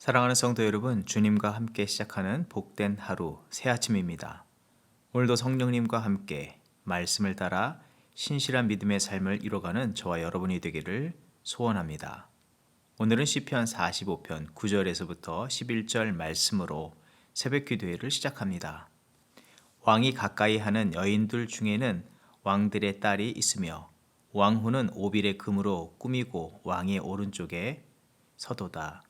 사랑하는 성도 여러분, 주님과 함께 시작하는 복된 하루, 새 아침입니다. 오늘도 성령님과 함께 말씀을 따라 신실한 믿음의 삶을 이뤄가는 저와 여러분이 되기를 소원합니다. 오늘은 시편 45편 9절에서부터 11절 말씀으로 새벽 기도회를 시작합니다. 왕이 가까이 하는 여인들 중에는 왕들의 딸이 있으며 왕후는 오빌의 금으로 꾸미고 왕의 오른쪽에 서도다.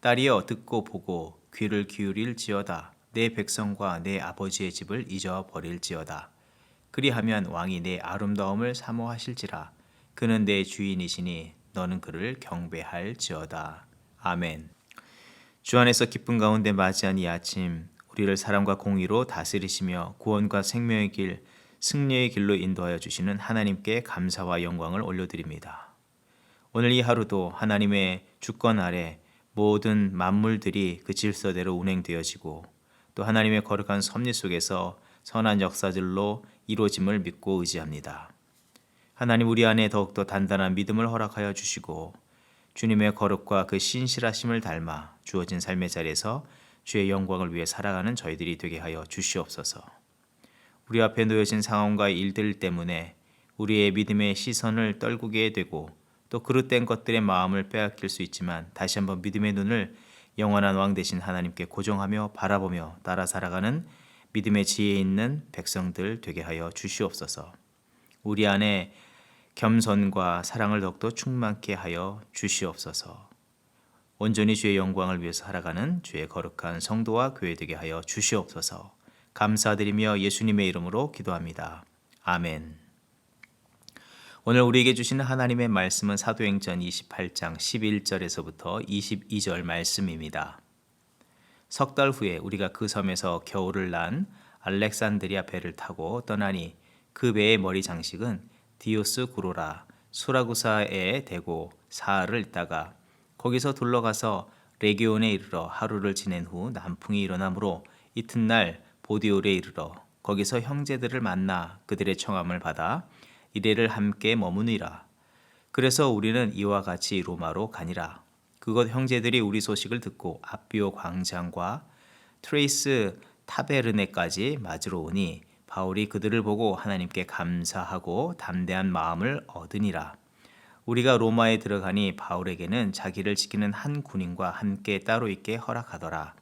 딸이여 듣고 보고 귀를 기울일지어다. 내 백성과 내 아버지의 집을 잊어버릴지어다. 그리하면 왕이 내 아름다움을 사모하실지라. 그는 내 주인이시니 너는 그를 경배할지어다. 아멘. 주 안에서 기쁨 가운데 맞이한 이 아침, 우리를 사랑과 공의로 다스리시며 구원과 생명의 길, 승리의 길로 인도하여 주시는 하나님께 감사와 영광을 올려드립니다. 오늘 이 하루도 하나님의 주권 아래 모든 만물들이 그 질서대로 운행되어지고 또 하나님의 거룩한 섭리 속에서 선한 역사들로 이루어짐을 믿고 의지합니다. 하나님 우리 안에 더욱더 단단한 믿음을 허락하여 주시고 주님의 거룩과 그 신실하심을 닮아 주어진 삶의 자리에서 주의 영광을 위해 살아가는 저희들이 되게 하여 주시옵소서. 우리 앞에 놓여진 상황과 일들 때문에 우리의 믿음의 시선을 떨구게 되고 또 그릇된 것들의 마음을 빼앗길 수 있지만 다시 한번 믿음의 눈을 영원한 왕 되신 하나님께 고정하며 바라보며 따라 살아가는 믿음의 지혜 있는 백성들 되게 하여 주시옵소서. 우리 안에 겸손과 사랑을 더욱더 충만케 하여 주시옵소서. 온전히 주의 영광을 위해서 살아가는 주의 거룩한 성도와 교회 되게 하여 주시옵소서. 감사드리며 예수님의 이름으로 기도합니다. 아멘. 오늘 우리에게 주시는 하나님의 말씀은 사도행전 28장 11절에서부터 22절 말씀입니다. 석 달 후에 우리가 그 섬에서 겨울을 난 알렉산드리아 배를 타고 떠나니 그 배의 머리 장식은 디오스 구로라 수라구사에 대고 사흘을 있다가 거기서 둘러가서 레기온에 이르러 하루를 지낸 후 남풍이 일어나므로 이튿날 보디올에 이르러 거기서 형제들을 만나 그들의 청함을 받아 이레를 함께 머무니라. 그래서 우리는 이와 같이 로마로 가니라. 그곳 형제들이 우리 소식을 듣고 아비오 광장과 트레이스 타베르네까지 맞으러 오니 바울이 그들을 보고 하나님께 감사하고 담대한 마음을 얻으니라. 우리가 로마에 들어가니 바울에게는 자기를 지키는 한 군인과 함께 따로 있게 허락하더라.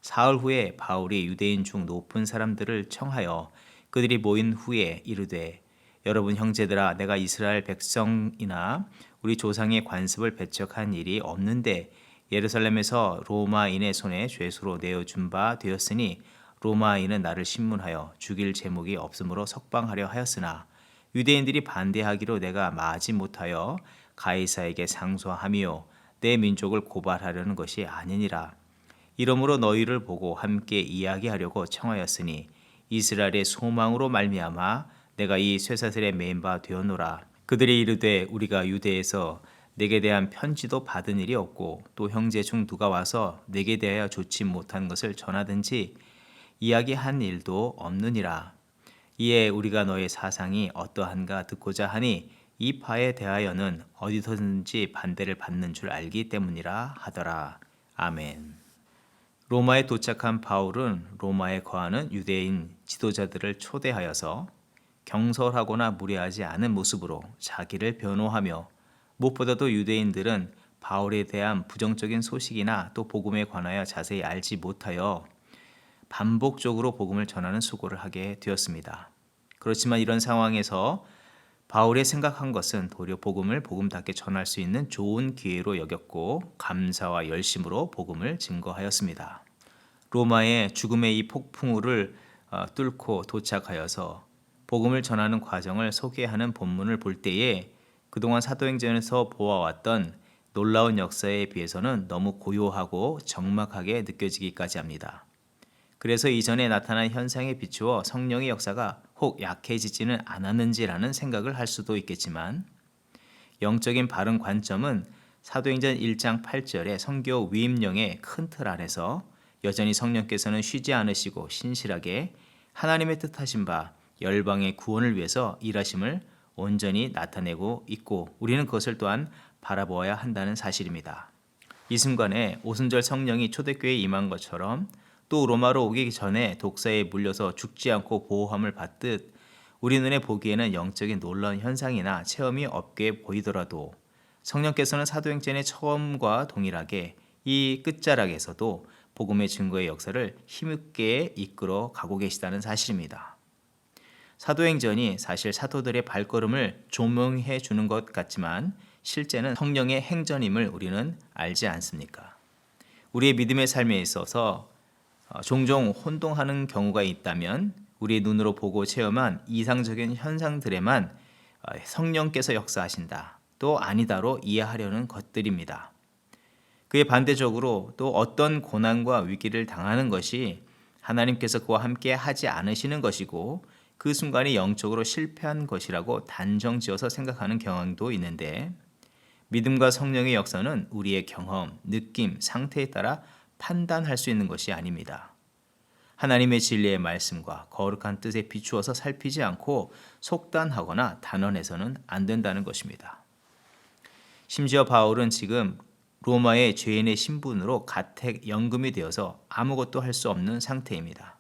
사흘 후에 바울이 유대인 중 높은 사람들을 청하여 그들이 모인 후에 이르되 여러분 형제들아 내가 이스라엘 백성이나 우리 조상의 관습을 배척한 일이 없는데 예루살렘에서 로마인의 손에 죄수로 내어준 바 되었으니 로마인은 나를 신문하여 죽일 제목이 없으므로 석방하려 하였으나 유대인들이 반대하기로 내가 마지 못하여 가이사에게 상소하며 내 민족을 고발하려는 것이 아니니라. 이러므로 너희를 보고 함께 이야기하려고 청하였으니 이스라엘의 소망으로 말미암아 내가 이 쇠사슬에 매인 바 되었노라. 그들이 이르되 우리가 유대에서 내게 대한 편지도 받은 일이 없고 또 형제 중 누가 와서 내게 대하여 좋지 못한 것을 전하든지 이야기한 일도 없느니라. 이에 우리가 너의 사상이 어떠한가 듣고자 하니 이 바에 대하여는 어디서든지 반대를 받는 줄 알기 때문이라 하더라. 아멘. 로마에 도착한 바울은 로마에 거하는 유대인 지도자들을 초대하여서 경솔하거나 무례하지 않은 모습으로 자기를 변호하며 무엇보다도 유대인들은 바울에 대한 부정적인 소식이나 또 복음에 관하여 자세히 알지 못하여 반복적으로 복음을 전하는 수고를 하게 되었습니다. 그렇지만 이런 상황에서 바울이 생각한 것은 도리어 복음을 복음답게 전할 수 있는 좋은 기회로 여겼고 감사와 열심으로 복음을 증거하였습니다. 로마의 죽음의 이 폭풍우를 뚫고 도착하여서 복음을 전하는 과정을 소개하는 본문을 볼 때에 그동안 사도행전에서 보아왔던 놀라운 역사에 비해서는 너무 고요하고 적막하게 느껴지기까지 합니다. 그래서 이전에 나타난 현상에 비추어 성령의 역사가 혹 약해지지는 않았는지라는 생각을 할 수도 있겠지만 영적인 바른 관점은 사도행전 1장 8절의 성교 위임령의 큰 틀 안에서 여전히 성령께서는 쉬지 않으시고 신실하게 하나님의 뜻하신 바 열방의 구원을 위해서 일하심을 온전히 나타내고 있고 우리는 그것을 또한 바라보아야 한다는 사실입니다. 이 순간에 오순절 성령이 초대교회에 임한 것처럼 또 로마로 오기 전에 독사에 물려서 죽지 않고 보호함을 받듯 우리 눈에 보기에는 영적인 놀라운 현상이나 체험이 없게 보이더라도 성령께서는 사도행전의 처음과 동일하게 이 끝자락에서도 복음의 증거의 역사를 힘있게 이끌어 가고 계시다는 사실입니다. 사도행전이 사실 사도들의 발걸음을 조명해 주는 것 같지만 실제는 성령의 행전임을 우리는 알지 않습니까? 우리의 믿음의 삶에 있어서 종종 혼동하는 경우가 있다면 우리의 눈으로 보고 체험한 이상적인 현상들에만 성령께서 역사하신다, 또 아니다로 이해하려는 것들입니다. 그에 반대적으로 또 어떤 고난과 위기를 당하는 것이 하나님께서 그와 함께 하지 않으시는 것이고 그 순간이 영적으로 실패한 것이라고 단정지어서 생각하는 경향도 있는데, 믿음과 성령의 역사는 우리의 경험, 느낌, 상태에 따라 판단할 수 있는 것이 아닙니다. 하나님의 진리의 말씀과 거룩한 뜻에 비추어서 살피지 않고 속단하거나 단언해서는 안 된다는 것입니다. 심지어 바울은 지금 로마의 죄인의 신분으로 가택 연금이 되어서 아무것도 할 수 없는 상태입니다.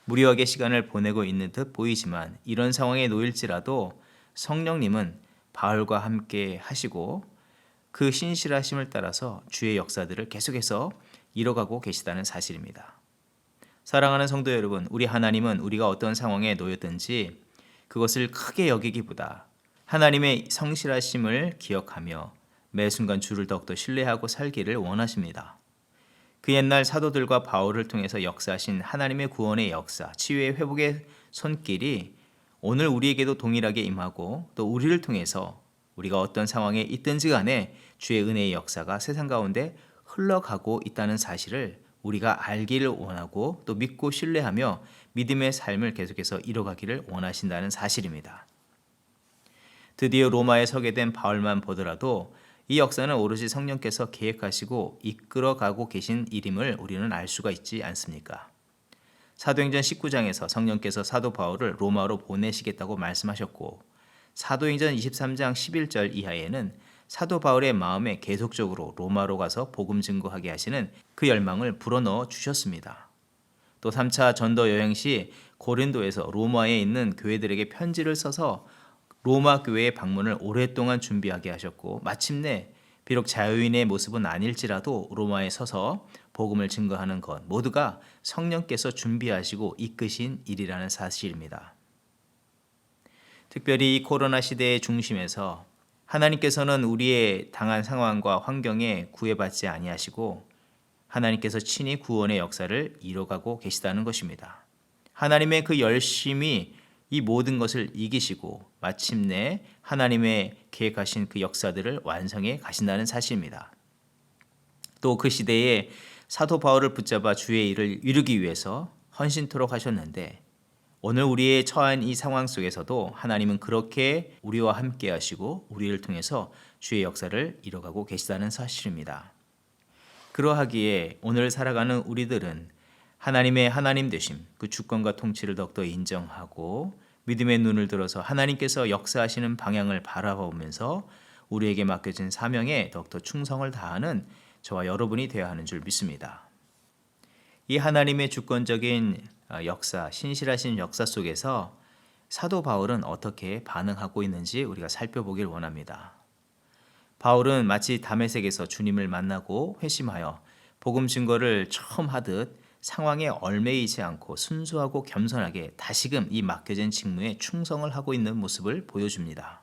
무료하게 시간을 보내고 있는 듯 보이지만 이런 상황에 놓일지라도 성령님은 바울과 함께 하시고 그 신실하심을 따라서 주의 역사들을 계속해서 이뤄가고 계시다는 사실입니다. 사랑하는 성도 여러분, 우리 하나님은 우리가 어떤 상황에 놓였든지 그것을 크게 여기기보다 하나님의 성실하심을 기억하며 매 순간 주를 더욱더 신뢰하고 살기를 원하십니다. 그 옛날 사도들과 바울을 통해서 역사하신 하나님의 구원의 역사, 치유의 회복의 손길이 오늘 우리에게도 동일하게 임하고 또 우리를 통해서 우리가 어떤 상황에 있든지 간에 주의 은혜의 역사가 세상 가운데 흘러가고 있다는 사실을 우리가 알기를 원하고 또 믿고 신뢰하며 믿음의 삶을 계속해서 이뤄가기를 원하신다는 사실입니다. 드디어 로마에 서게 된 바울만 보더라도 이 역사는 오로지 성령께서 계획하시고 이끌어가고 계신 일임을 우리는 알 수가 있지 않습니까? 사도행전 19장에서 성령께서 사도 바울을 로마로 보내시겠다고 말씀하셨고, 사도행전 23장 11절 이하에는 사도 바울의 마음에 계속적으로 로마로 가서 복음 증거하게 하시는 그 열망을 불어넣어 주셨습니다. 또 3차 전도 여행 시 고린도에서 로마에 있는 교회들에게 편지를 써서 로마 교회의 방문을 오랫동안 준비하게 하셨고, 마침내 비록 자유인의 모습은 아닐지라도 로마에 서서 복음을 증거하는 것 모두가 성령께서 준비하시고 이끄신 일이라는 사실입니다. 특별히 이 코로나 시대의 중심에서 하나님께서는 우리의 당한 상황과 환경에 구애받지 아니하시고 하나님께서 친히 구원의 역사를 이뤄가고 계시다는 것입니다. 하나님의 그 열심이 이 모든 것을 이기시고 마침내 하나님의 계획하신 그 역사들을 완성해 가신다는 사실입니다. 또 그 시대에 사도 바울을 붙잡아 주의 일을 이루기 위해서 헌신토록 하셨는데, 오늘 우리의 처한 이 상황 속에서도 하나님은 그렇게 우리와 함께 하시고 우리를 통해서 주의 역사를 이뤄가고 계시다는 사실입니다. 그러하기에 오늘 살아가는 우리들은 하나님의 하나님 되심, 그 주권과 통치를 더욱더 인정하고 믿음의 눈을 들어서 하나님께서 역사하시는 방향을 바라보면서 우리에게 맡겨진 사명에 더욱더 충성을 다하는 저와 여러분이 되어야 하는 줄 믿습니다. 이 하나님의 주권적인 역사, 신실하신 역사 속에서 사도 바울은 어떻게 반응하고 있는지 우리가 살펴보길 원합니다. 바울은 마치 다메섹에서 주님을 만나고 회심하여 복음 증거를 처음 하듯 상황에 얽매이지 않고 순수하고 겸손하게 다시금 이 맡겨진 직무에 충성을 하고 있는 모습을 보여줍니다.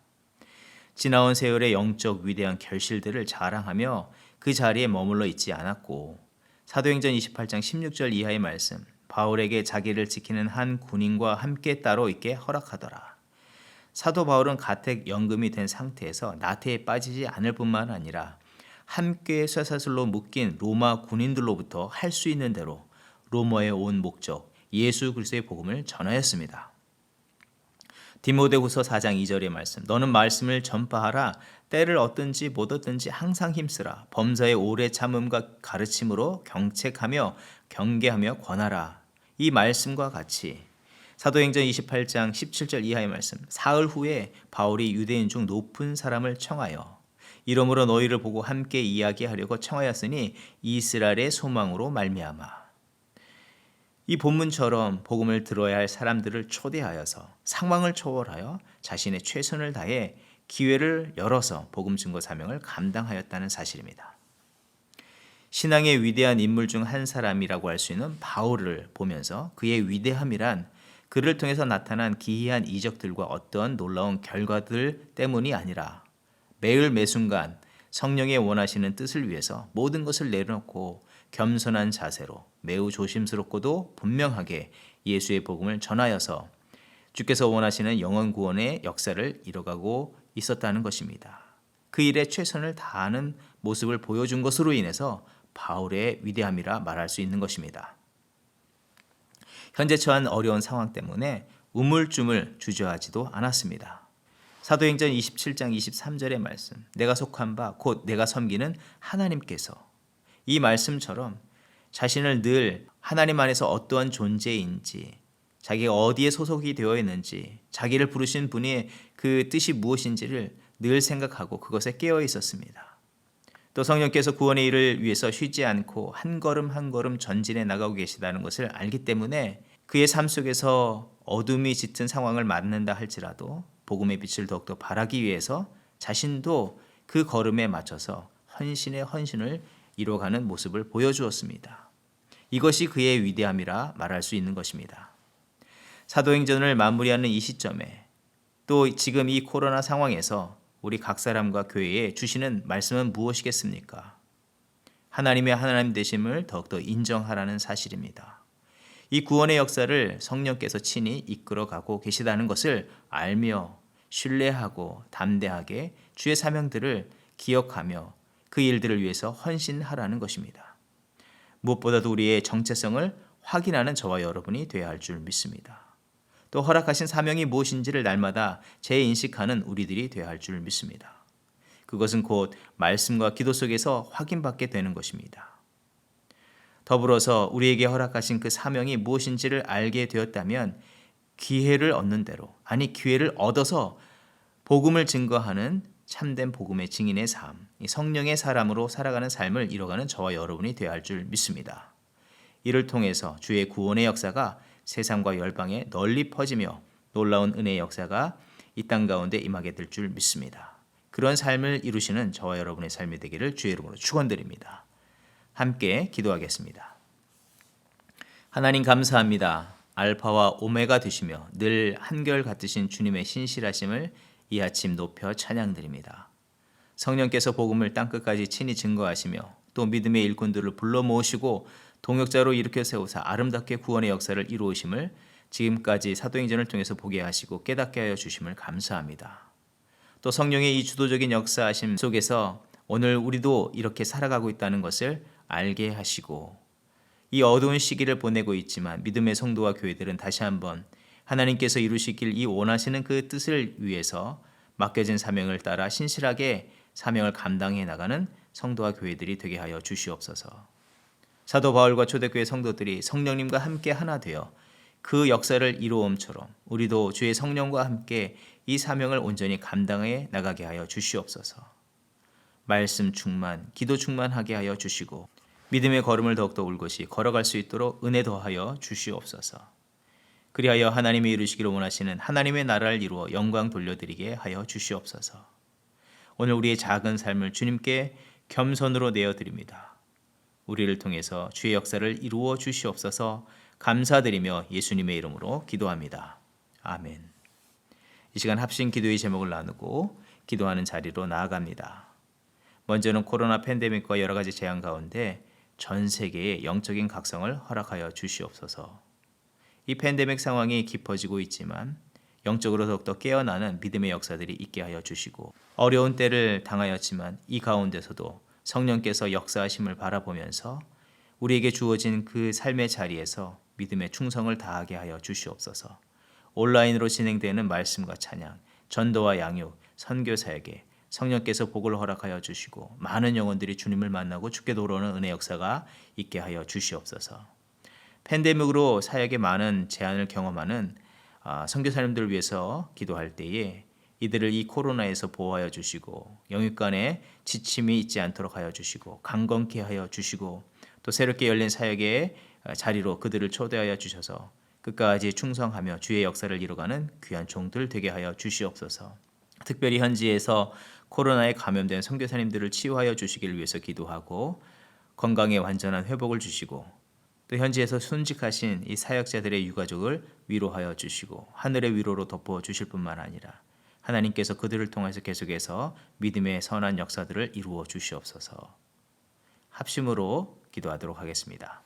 지나온 세월의 영적 위대한 결실들을 자랑하며 그 자리에 머물러 있지 않았고, 사도행전 28장 16절 이하의 말씀, 바울에게 자기를 지키는 한 군인과 함께 따로 있게 허락하더라. 사도 바울은 가택 연금이 된 상태에서 나태에 빠지지 않을 뿐만 아니라 함께 쇠사슬로 묶인 로마 군인들로부터 할 수 있는 대로 로마에 온 목적 예수 그리스도의 복음을 전하였습니다. 디모데후서 4장 2절의 말씀, 너는 말씀을 전파하라. 때를 얻든지 못 얻든지 항상 힘쓰라. 범사의 오래 참음과 가르침으로 경책하며 경계하며 권하라. 이 말씀과 같이 사도행전 28장 17절 이하의 말씀, 사흘 후에 바울이 유대인 중 높은 사람을 청하여 이러므로 너희를 보고 함께 이야기하려고 청하였으니 이스라엘의 소망으로 말미암아. 이 본문처럼 복음을 들어야 할 사람들을 초대하여서 상황을 초월하여 자신의 최선을 다해 기회를 열어서 복음 증거 사명을 감당하였다는 사실입니다. 신앙의 위대한 인물 중 한 사람이라고 할 수 있는 바울을 보면서 그의 위대함이란 그를 통해서 나타난 기이한 이적들과 어떠한 놀라운 결과들 때문이 아니라 매일 매순간 성령의 원하시는 뜻을 위해서 모든 것을 내려놓고 겸손한 자세로 매우 조심스럽고도 분명하게 예수의 복음을 전하여서 주께서 원하시는 영혼 구원의 역사를 이뤄가고 있었다는 것입니다. 그 일에 최선을 다하는 모습을 보여준 것으로 인해서 바울의 위대함이라 말할 수 있는 것입니다. 현재 처한 어려운 상황 때문에 우물쭈물 주저하지도 않았습니다. 사도행전 27장 23절의 말씀, 내가 속한 바 곧 내가 섬기는 하나님께서, 이 말씀처럼 자신을 늘 하나님 안에서 어떠한 존재인지, 자기가 어디에 소속이 되어 있는지, 자기를 부르신 분의 그 뜻이 무엇인지를 늘 생각하고 그것에 깨어 있었습니다. 또 성령께서 구원의 일을 위해서 쉬지 않고 한 걸음 한 걸음 전진해 나가고 계시다는 것을 알기 때문에 그의 삶 속에서 어둠이 짙은 상황을 맞는다 할지라도 복음의 빛을 더욱더 발하기 위해서 자신도 그 걸음에 맞춰서 헌신의 헌신을 이뤄가는 모습을 보여주었습니다. 이것이 그의 위대함이라 말할 수 있는 것입니다. 사도행전을 마무리하는 이 시점에 또 지금 이 코로나 상황에서 우리 각 사람과 교회에 주시는 말씀은 무엇이겠습니까? 하나님의 하나님 되심을 더욱더 인정하라는 사실입니다. 이 구원의 역사를 성령께서 친히 이끌어가고 계시다는 것을 알며 신뢰하고 담대하게 주의 사명들을 기억하며 그 일들을 위해서 헌신하라는 것입니다. 무엇보다도 우리의 정체성을 확인하는 저와 여러분이 되어야 할 줄 믿습니다. 또 허락하신 사명이 무엇인지를 날마다 재인식하는 우리들이 되어야 할 줄 믿습니다. 그것은 곧 말씀과 기도 속에서 확인받게 되는 것입니다. 더불어서 우리에게 허락하신 그 사명이 무엇인지를 알게 되었다면 기회를 얻는 대로, 아니 기회를 얻어서 복음을 증거하는 참된 복음의 증인의 삶, 성령의 사람으로 살아가는 삶을 이뤄가는 저와 여러분이 되어야 할 줄 믿습니다. 이를 통해서 주의 구원의 역사가 세상과 열방에 널리 퍼지며 놀라운 은혜의 역사가 이 땅 가운데 임하게 될 줄 믿습니다. 그런 삶을 이루시는 저와 여러분의 삶이 되기를 주의 이름으로 축원드립니다. 함께 기도하겠습니다. 하나님 감사합니다. 알파와 오메가 되시며 늘 한결같으신 주님의 신실하심을 이 아침 높여 찬양드립니다. 성령께서 복음을 땅끝까지 친히 증거하시며 또 믿음의 일꾼들을 불러 모으시고 동역자로 일으켜 세우사 아름답게 구원의 역사를 이루으심을 지금까지 사도행전을 통해서 보게 하시고 깨닫게 하여 주심을 감사합니다. 또 성령의 이 주도적인 역사하심 속에서 오늘 우리도 이렇게 살아가고 있다는 것을 알게 하시고 이 어두운 시기를 보내고 있지만 믿음의 성도와 교회들은 다시 한번 하나님께서 이루시길 이 원하시는 그 뜻을 위해서 맡겨진 사명을 따라 신실하게 사명을 감당해 나가는 성도와 교회들이 되게 하여 주시옵소서. 사도 바울과 초대교회 성도들이 성령님과 함께 하나 되어 그 역사를 이루음처럼 우리도 주의 성령과 함께 이 사명을 온전히 감당해 나가게 하여 주시옵소서. 말씀 충만, 기도 충만하게 하여 주시고 믿음의 걸음을 더욱더 올곧이 걸어갈 수 있도록 은혜 더하여 주시옵소서. 그리하여 하나님이 이루시기를 원하시는 하나님의 나라를 이루어 영광 돌려드리게 하여 주시옵소서. 오늘 우리의 작은 삶을 주님께 겸손으로 내어드립니다. 우리를 통해서 주의 역사를 이루어 주시옵소서. 감사드리며 예수님의 이름으로 기도합니다. 아멘. 이 시간 합심 기도의 제목을 나누고 기도하는 자리로 나아갑니다. 먼저는 코로나 팬데믹과 여러 가지 재앙 가운데 전 세계의 영적인 각성을 허락하여 주시옵소서. 이 팬데믹 상황이 깊어지고 있지만 영적으로 더욱더 깨어나는 믿음의 역사들이 있게 하여 주시고 어려운 때를 당하였지만 이 가운데서도 성령께서 역사하심을 바라보면서 우리에게 주어진 그 삶의 자리에서 믿음의 충성을 다하게 하여 주시옵소서. 온라인으로 진행되는 말씀과 찬양, 전도와 양육, 선교사에게 성령께서 복을 허락하여 주시고 많은 영혼들이 주님을 만나고 주께 돌아오는 은혜 역사가 있게 하여 주시옵소서. 팬데믹으로 사역에 많은 제한을 경험하는 선교사님들을 위해서 기도할 때에 이들을 이 코로나에서 보호하여 주시고 영육간에 지침이 있지 않도록 하여 주시고 강건케 하여 주시고 또 새롭게 열린 사역의 자리로 그들을 초대하여 주셔서 끝까지 충성하며 주의 역사를 이뤄가는 귀한 종들 되게 하여 주시옵소서. 특별히 현지에서 코로나에 감염된 선교사님들을 치유하여 주시기를 위해서 기도하고 건강의 완전한 회복을 주시고 또 현지에서 순직하신 이 사역자들의 유가족을 위로하여 주시고 하늘의 위로로 덮어 주실 뿐만 아니라 하나님께서 그들을 통해서 계속해서 믿음의 선한 역사들을 이루어 주시옵소서. 합심으로 기도하도록 하겠습니다.